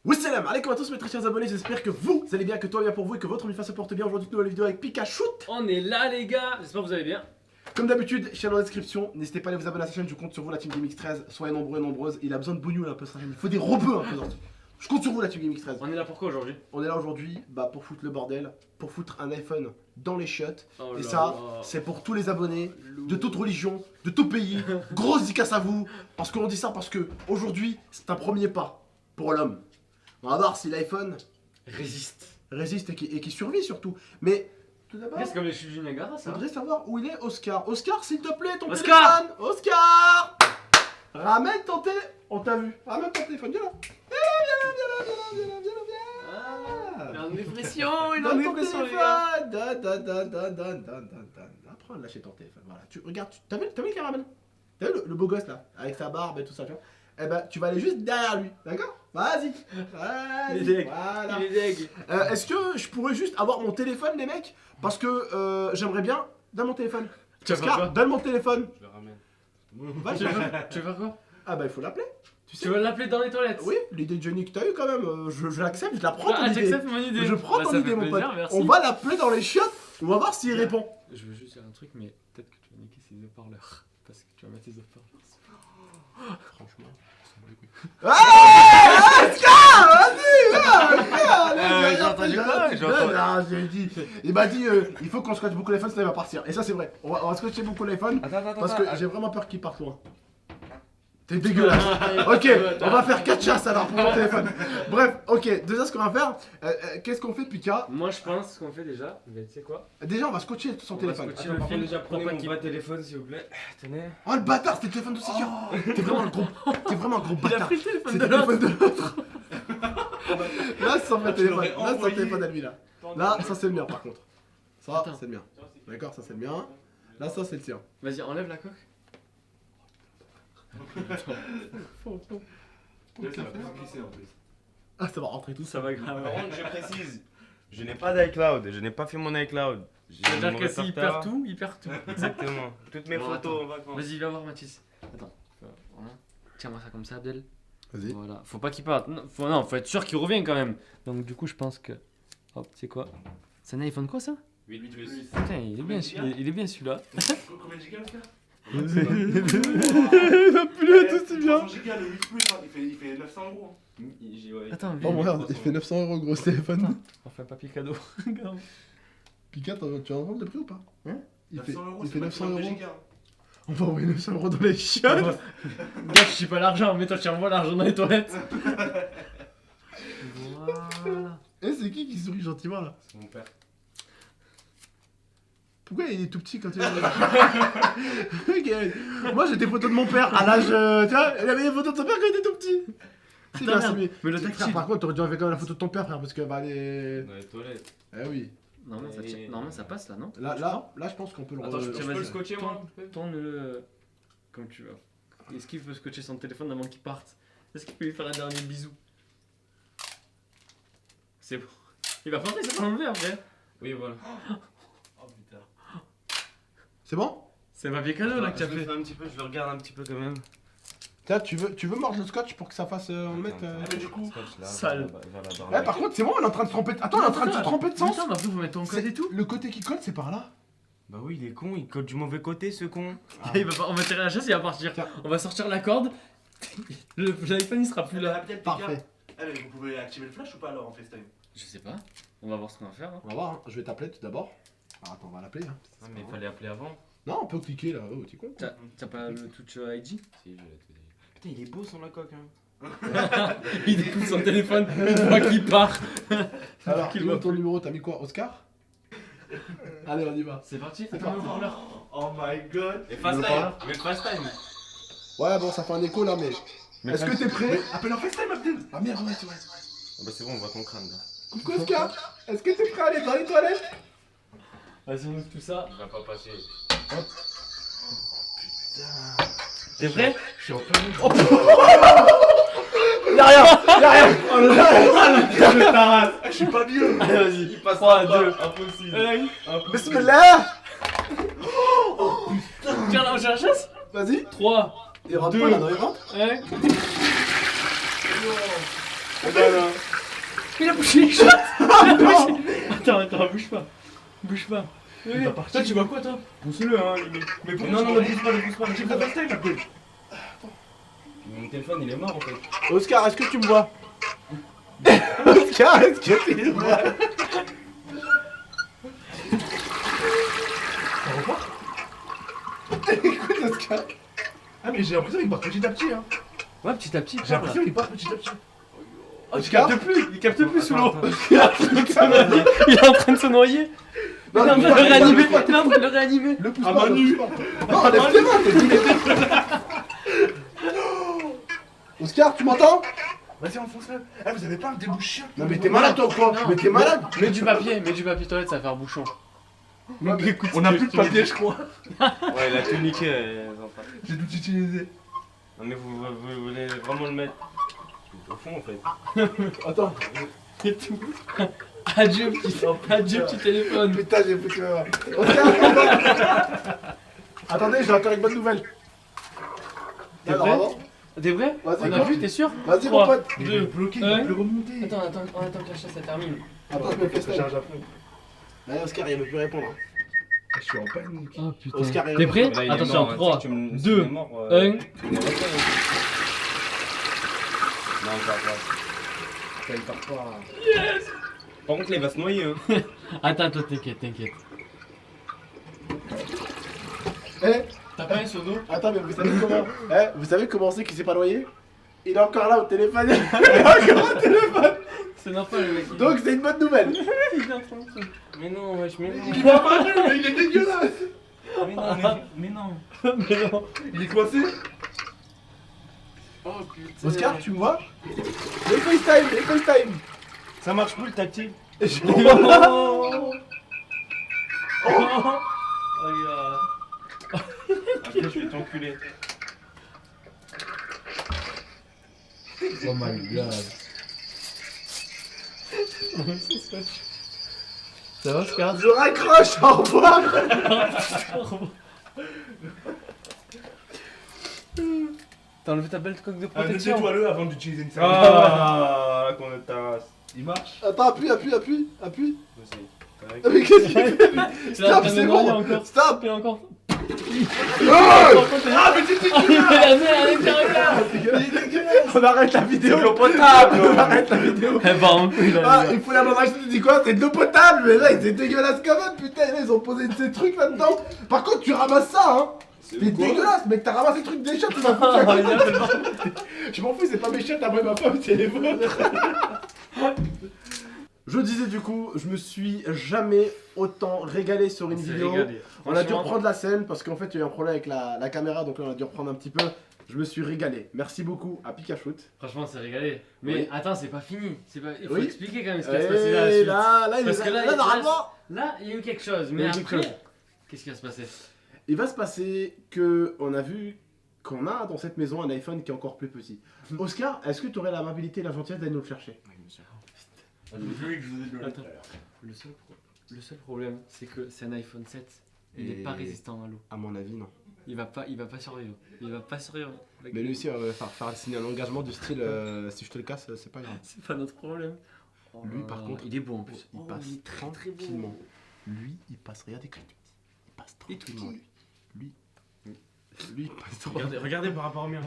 Wassalam, alaikum à tous mes très chers abonnés, j'espère que vous allez bien, que tout va bien pour vous et que votre mi se porte bien. Aujourd'hui, une nouvelle vidéo avec Pikachu. On est là les gars, j'espère que vous allez bien. Comme d'habitude, chaîne en description, n'hésitez pas à aller vous abonner à sa chaîne, je compte sur vous la team GameX13, soyez nombreux et nombreuses, il a besoin de bougnoule un peu sa chaîne, il faut des robots un peu dans ce- Je compte sur vous la team GameX13. On est là pour quoi aujourd'hui? On est là aujourd'hui pour foutre le bordel, pour foutre un iPhone dans les chiottes. Oh Et là ça, là. c'est pour tous les abonnés de toute religion, de tout pays. Grosse dédicace à vous. Parce qu'on dit ça parce que aujourd'hui, c'est un premier pas pour l'homme. On va voir si l'iPhone Résiste. résiste et qui survit surtout. Mais tout d'abord, C'est comme les chutes du Niagara je ça. voudrais savoir où il est Oscar. Oscar, s'il te plaît, ton Oscar téléphone. Oscar, ramène ton téléphone. On t'a vu. Ramène ton téléphone. Viens là. Il est en dépression, il est en Donne ton dépression les gars. téléphone. Donne. Apprends à lâcher ton téléphone. Voilà. Tu regardes. T'as vu le caméraman? T'as vu le beau gosse là, avec sa barbe et tout ça, tu vois? Eh ben, tu vas aller juste derrière lui, d'accord? Vas-y. Il est deg. Voilà. Il est deg. Est-ce que je pourrais juste avoir mon téléphone, les mecs? Parce que j'aimerais bien. Donne mon téléphone. Tu vas faire Oscar, quoi? donne mon téléphone. Je le ramène. Va, Tu veux faire quoi? Ah bah il faut l'appeler. Tu sais? Tu veux l'appeler dans les toilettes? Oui, l'idée de Johnny que t'as eu quand même, je l'accepte, je la prends ton Ah, idée. j'accepte mon idée. Je prends Bah, ton ça idée fait mon pote. plaisir, merci. On va l'appeler dans les chiottes, on va voir s'il Bien. répond. Je veux juste dire un truc, mais peut-être que tu vas niquer ses haut-parleurs. Parce que tu vas mettre tes haut-parleurs. Franchement, Oscar, vas-y, j'ai entendu quoi? J'ai entendu. j'ai dit. Il m'a dit, il faut qu'on scotche beaucoup l'iPhone, sinon il va partir. Et ça c'est vrai, on va scotcher beaucoup l'iPhone, Attends. parce que j'ai vraiment peur qu'il parte loin. T'es dégueulasse. Ok, on va faire 4 chasses alors pour mon téléphone. Bref, ok, déjà ce qu'on va faire, qu'est-ce qu'on fait Pika? Moi je pense qu'on fait déjà, mais tu sais quoi? Déjà on va scotcher son On va téléphone. scotcher. Attends, par film contre, déjà, pour prenez pas mon qu'il- vrai téléphone, s'il vous plaît. Tenez. Oh le bâtard, c'était le téléphone de Seeker. T'es vraiment un gros Il a bâtard. pris le téléphone C'est de le l'autre. téléphone de l'autre. Là c'est son vrai Tu téléphone. l'aurais Là c'est son envoyé. téléphone à lui là. Là ça c'est le mien par contre. Ça Attends. c'est le mien. D'accord, ça c'est le mien. Là ça c'est le tien. Vas-y, enlève la coque. Ça va pas glisser en plus. Ah ça va rentrer tout ça. Ça va grave. Par contre, je précise, je n'ai pas d'iCloud, je n'ai pas fait mon iCloud. C'est-à-dire que s'il perd tout, il perd tout. Exactement. Toutes mes Bon, photos en vacances. Vas-y, viens voir Mathis. Attends. Voilà. Tiens-moi ça comme ça, Abdel. Vas-y. Voilà. Faut pas qu'il parte. Non, faut être sûr qu'il revient quand même. Donc, du coup, je pense que. Hop, c'est quoi? C'est un iPhone quoi ça? 8 plus. Putain, il est bien, il est bien celui-là. Combien de gigas le frère? Il a plus tout si bien. 300 gigas, le 8 plus, hein, il fait 900 €. Attends, Oh viens. regarde, il fait 900 € gros ce téléphone. On fait un papier cadeau. Pika, tu vas en vendre le prix ou pas? Hein? Il fait 900 €. €. On va envoyer 900 € dans les chiottes. Gars, je suis pas l'argent, mais toi, tu envoies l'argent dans les toilettes. Voilà. Eh c'est qui sourit gentiment là? C'est mon père. Pourquoi il est tout petit quand il est... Ok. Moi j'ai des photos de mon père à l'âge... tu vois, il avait des photos de son père quand il était tout petit. C'est bien, c'est mieux. Mais le Frère, tactile. par contre, t'aurais dû enlever quand même la photo de ton père, frère, parce que bah les... Dans les toilettes. Eh oui. Normalement, ça tient- normalement, ça passe là, non? Là, je pense qu'on peut le... Attends, je Tiens, peux vas-y. le scotcher moi? Tourne-le comme tu veux. Est-ce qu'il peut scotcher son téléphone avant qu'il parte? Est-ce qu'il peut lui faire un dernier bisou? C'est bon. Il va porter ça l'enlever après. Oui, voilà. Oh putain. C'est bon? C'est un papier cadeau là que tu as Je le fait. fais un petit peu, je le regarde un petit peu quand même. Tiens, tu veux mordre le scotch pour que ça fasse... on le mette... Attends, mais du coup... scotch, là, Sale. vers Eh par contre, c'est bon, on est en train de se tromper... Attends, on est en train de se tromper de sens. Attends, mais après, faut mettre ton code et tout. Le côté qui colle, c'est par là. Bah oui, il est con, il colle du mauvais côté ce con. Il va pas- on va tirer la chasse, il va partir. Tiens. On va sortir la corde. L'iPhone il sera plus là. Parfait. Vous pouvez activer le flash ou pas alors en FaceTime? Je sais pas. On va voir ce qu'on va faire. Hein. On va voir, hein. Je vais t'appeler tout d'abord. Alors attends, on va l'appeler. Hein. Ah, mais il fallait appeler avant. Non, on peut cliquer là, oh, t'es con. T'as pas le touch ID? Si, je l'ai tout dit. Putain, il est beau son la coque hein. Il écoute son téléphone une fois qu'il part. Alors, Qu'il il va ton numéro, t'as mis quoi, Oscar? Allez, on y va. C'est parti, C'est c'est parti. haut-parleur. Oh my god! Et fast time, mais fast time. Ouais, bon, ça fait un écho là, mais. Est-ce que t'es prêt? Appelle en FaceTime Abdel! Ah merde, ouais, c'est vrai. Ah bah c'est bon, on voit ton crâne là. Coucou Oscar, est-ce que t'es prêt à aller dans les toilettes? Vas-y, on ouvre tout ça. Il va pas passer. T'es prêt? Je suis en plein Y'a rien, y'a rien. Oh là Je suis pas mieux! Allez, vas-y. Il passe 3, pas, 2. impossible. Allez, Bismillah. tiens, là, j'ai la chasse. Vas-y. 3, Il rentre Deux. pas là, non, il rentre. 1. Il a poussé les shots. Attends, bouge pas. Bouge pas. Il va partir. Toi, tu vois quoi, toi? Pousse-le, hein, limite. Mais Mais non, ne pousse pas, ne pousse pas. J'ai pas FaceTime, Abdel. Mon téléphone, il est mort en fait. Oscar, est-ce que tu me vois? Oscar, est-ce que tu me vois? Ça repart? Écoute, Oscar. Ah, mais j'ai l'impression qu'il part petit à petit, hein. Ouais, petit à petit. J'ai l'impression qu'il part petit à petit. Oh, il Oscar capte plus. Il capte plus sous l'eau. Attends, Il est en train de se noyer. Il est en train de le réanimer. Il est en train de le réanimer. Le pousse À pas, main le nue. pousse pas. Non, lève tes mains, t'es dit. Oscar, tu m'entends? Vas-y, enfonce-le. Eh, vous avez pas un débouché? Non, mais t'es malade, toi, ou quoi? Non. Mais t'es malade? Mets du papier toilette, ça va faire bouchon. Ouais, mais Écoute, On a plus de papier, je crois. Ouais, la tunique, enfin. J'ai tout utilisé. Non, mais vous voulez vraiment le mettre au fond en fait. Attends. Et tout. Adieu, petit téléphone. Putain, j'ai foutu ma main. Oscar, attendez, j'ai encore une bonne nouvelle. T'es Alors, prêt? avant. T'es prêt? Vas-y, On a go. vu, t'es sûr? Vas-y, mon Trois. pote. Il est bloqué, il va plus remonter. Attends, on attend que la chasse ça termine. Attends, je me fais Ça ça. charge après. Allez, Oscar, il veut plus répondre. Je suis en panique. Oh putain. Oscar, il T'es est prêt? Là, il est Attention, mort, 3, si tu me- si 2, il est mort, 1. tu me le refais, hein. Non, pas. Ça, il part pas. Yes. Par contre, là, il va se noyer. Hein. Attends, toi, t'inquiète. Eh, T'as pas un sur nous? attends, mais vous savez comment? Vous savez comment c'est qu'il s'est pas noyé? Il est encore là au téléphone. Il est encore au téléphone. C'est normal, le mec. Donc, c'est une bonne nouvelle. il est en train de se- Mais non, wesh, mais non. Il va pas mal, mais il est dégueulasse. Mais non, mais non. Mais non. Il est coincé. Oh putain. Oscar, tu me vois? Les FaceTime. Ça marche plus le tactile. Oh. Regarde. Après, je vais t'enculer. Oh my god. Ça va, Oscar? Je raccroche, au revoir. T'as enlevé ta belle coque de Ah, protection? nettoie-le avant d'utiliser une serviette. Ah, qu'on le tasse. Il marche. Attends, appuie. Vas-y. Ah, mais qu'est-ce qu'il fait? Il est en train de c'est noyer bon. encore. Stop. Il est encore. Ah, mais t'es Il met la main à l'intérieur. On arrête la vidéo. C'est de l'eau potable. On arrête la vidéo. Eh ben, on peut Ah, il faut la maman, je te dis quoi? C'est de l'eau potable, mais là, c'est dégueulasse quand même, putain, là, ils ont posé ces trucs là-dedans. Par contre, tu ramasses ça, hein. C'est dégueulasse, mec, t'as ramassé le truc des chiottes, tu m'as foutu à côté. Je m'en fous, c'est pas mes chiottes, après ma femme, c'est les vôtres. Je disais du coup, je me suis jamais autant régalé sur une vidéo. On a dû reprendre la scène parce qu'en fait il y a eu un problème avec la caméra, donc là, on a dû reprendre un petit peu. Je me suis régalé. Merci beaucoup à Pikachu. Franchement, c'est régalé. Mais Oui. attends, c'est pas fini. Il faut Oui. expliquer quand même ce qui va se passer là. la suite. Là, Parce que là, là, normalement, Là, il y a eu quelque chose. Il y Mais a eu quelque après, chose. qu'est-ce qui va se passer? il va se passer que on a vu qu'on a dans cette maison un iPhone qui est encore plus petit. Oscar, est-ce que tu aurais l'amabilité et la gentillesse d'aller nous le chercher? Attends. Le seul problème, c'est que c'est un iPhone 7. Il n'est Et- pas résistant à l'eau. À mon avis, non. Il va pas survivre. Il va pas survivre. Mais lui aussi, faire signer un engagement du style si je te le casse, c'est pas grave. C'est pas notre problème. Oh Lui, là par là, contre, il est beau en plus. Il Oh, passe il est très très beau. tranquillement. Lui, il passe, regardez comme il passe Il est tout tranquillement. petit. Lui, il passe tranquillement. Regardez par rapport au mien.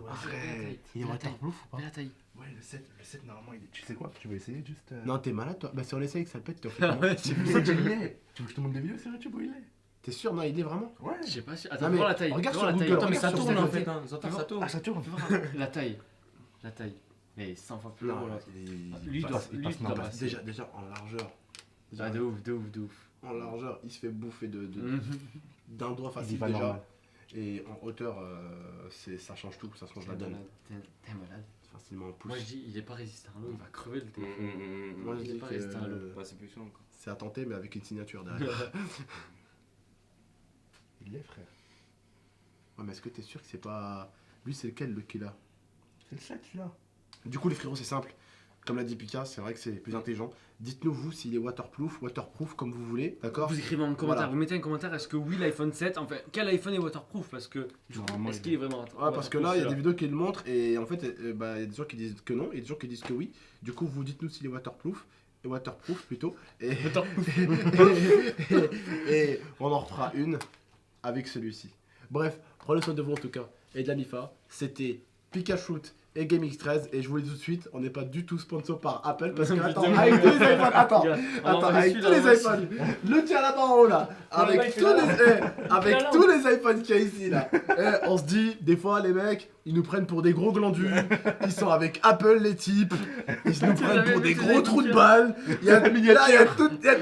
Arrête, il est Fais la waterproof ou pas? Fais la taille. Ouais, le 7 normalement il est. Tu sais quoi? Tu veux essayer juste. Non, t'es malade toi? Bah si on essaye que ça le pète, t'en fais Ah comment? ouais, Tu veux que il est? Tu veux que je te montre des vidéos sur YouTube où il est? T'es sûr? Non, il est vraiment? Ouais. Je sais pas si. Non, Attends, mais voir la taille. regarde Voir sur la taille. Google, Attends, mais ça regarde sur tourne en Google. fait. Hein. Attends, ça tourne. Ah, ça tourne. La taille. La taille. Mais 100 fois plus gros là. Lui, il doit- passe, lui, il passe, doit non, passer. déjà en largeur. Ah, de ouf. En largeur, il se fait bouffer Mhm. d'un doigt Il facile va déjà. normal. Et en hauteur, ça change tout, ça change la donne. T'es malade. Facilement en pouce. Moi je dis, il est pas résistant à l'eau, il va crever le Mm, téléphone. Moi, je il est dis pas que résistant à l'eau. Ouais, c'est plus chiant quoi. c'est à tenter, mais avec une signature derrière. Il est, frère. Ouais, mais est-ce que t'es sûr que c'est pas. Lui, c'est lequel le qu'il a? C'est le 7 celui-là. Du coup, les frérots, c'est simple. comme l'a dit Pika, c'est vrai que c'est plus intelligent. Dites-nous vous s'il est waterproof comme vous voulez, d'accord? Vous écrivez en commentaire, Voilà. vous mettez un commentaire, est-ce que oui l'iPhone 7, enfin quel iPhone est waterproof? Parce que du coup, Normalement, est-ce il qu'il est vraiment Ouais, parce que là, il y a des vidéos qui le montrent et en fait, bah, il y a des gens qui disent que non et des gens qui disent que oui. Du coup, vous dites-nous s'il est waterproof plutôt. Et, et on en refera une avec celui-ci. Bref, prenez soin de vous en tout cas. Et de la MIFA, c'était Pikachu et GameX13 et je vous le dis tout de suite, on n'est pas du tout sponsor par Apple parce que attends, avec tous les iPhones, attends, avec tous les iPhones, le tien là-bas en haut là, avec tous les iPhones qu'il y a ici là, on se dit, des fois les mecs, ils nous prennent pour des gros glandus, ils sont avec Apple les types, ils nous prennent pour des gros trous de balles, il y a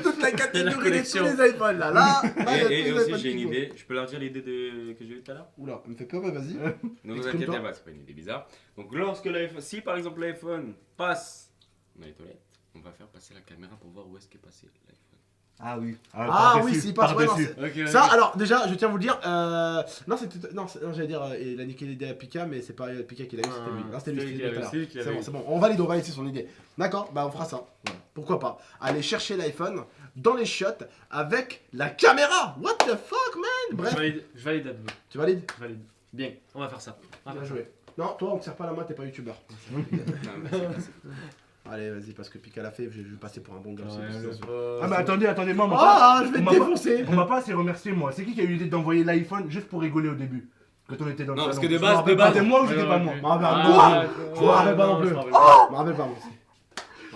toute la catégorie de tous les iPhones là, il y a Et tous les aussi, iPhones j'ai une qui idée. Je peux leur dire l'idée que j'ai eue tout à l'heure? Oula, me fait peur, mais vas-y. Ne vous Exprime-toi. inquiétez pas, c'est pas une idée bizarre. Donc, lorsque l'iPhone, si par exemple l'iPhone passe dans les toilettes, on va faire passer la caméra pour voir où est-ce qu'est passé l'iPhone. Ah oui. Ah oui, s'il passe, ouais, non, par-dessus. ça, alors déjà, je tiens à vous le dire. Non, j'allais dire, il a niqué l'idée à Pika, mais c'est pas Pika qui l'a eu, c'était lui. Non, c'était lui, c'était lui tout à l'heure. C'est bon, on valide son idée. D'accord, bah on fera ça. Voilà. Pourquoi pas. Aller chercher l'iPhone dans les shots avec la caméra. What the fuck, man. Bref, Je valide Abdou. tu valides? Je valide. Bien, on va faire ça. Bien joué. Non, toi, on te serre pas la main, t'es pas youtubeur. Non, mais c'est- Allez, vas-y, parce que Pika l'a fait, je vais passer pour un bon gars. Ah mais attendez, moi, Ah, je vais on te m'a pas- défoncer. on m'a pas assez remercié moi. C'est qui a eu l'idée d'envoyer l'iPhone juste pour rigoler au début? Quand on était dans le Non, parce salon. que de Je base, me rappelle de pas, base- c'était moi ou c'était pas moi? Je me rappelle pas non plus. Je me rappelle pas, moi aussi.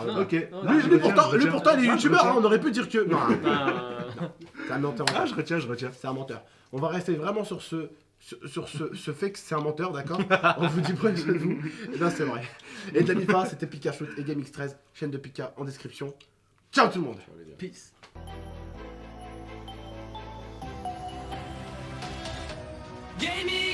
Non. Ok. Non, Lui, je lui, retiens, pourtant, je lui, retiens. pourtant, il est Ah, je youtubeur, retiens. hein, on aurait pu dire que. Non, Ah, c'est un menteur. Ah, je retiens. C'est un menteur. On va rester vraiment sur ce fait que c'est un menteur, d'accord? On vous dit pas que c'est vous. Et là, c'est vrai. Et de la MIFA, c'était Pikachu et GameX13, chaîne de Pika en description. Ciao tout le monde. peace. Gaming